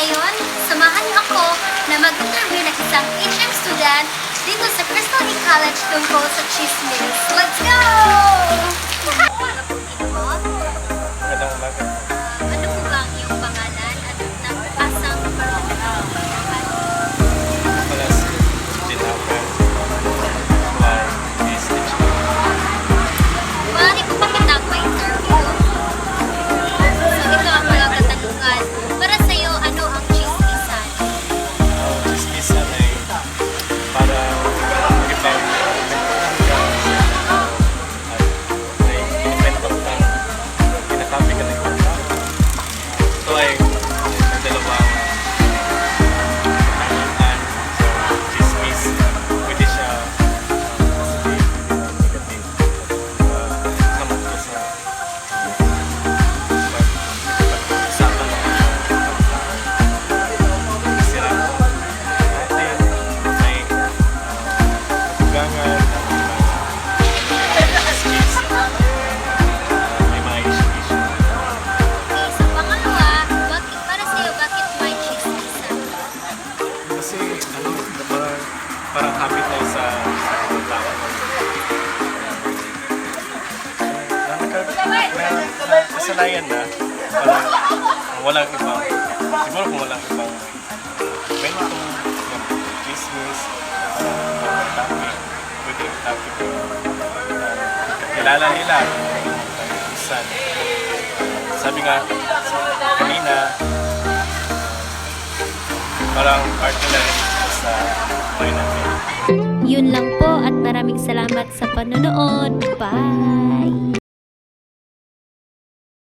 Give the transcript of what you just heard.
ngayon, samahan niyo ako na mag-interview ng isang HM student dito sa Crystal E College tungkol sa chismis. Let's go! Magandang umaga. Ano po ba ang iyong pangalan at nagpasang parang Pala si Jinhapan. Why is it? maaari po ba kitang ma-interview? So ito ang mga katanungan. Para sa'yo, ano ang chismisan? Chismisan ay para ibang may inventong kang kinakapi ka ng ibang tao. Ito ay may dalawang katanungan. So, chismis, pwede siya positive, negative. Naman ko sa pag-usapan ng sira ko natin, may hugangan, may skills, may mga issue. Okay, sa pangalawa, para sa'yo, bakit may chismisan? Kasi parang habit na sa tao. Kasanayan na, parang walang ibang, siguro kung walang ibang kwento, chismis, topic, pwede yung topic na kilala nila, isan. Sabi nga kanina, parang part nila rin sa buhay natin. Yun lang po at maraming salamat sa panonood. Bye!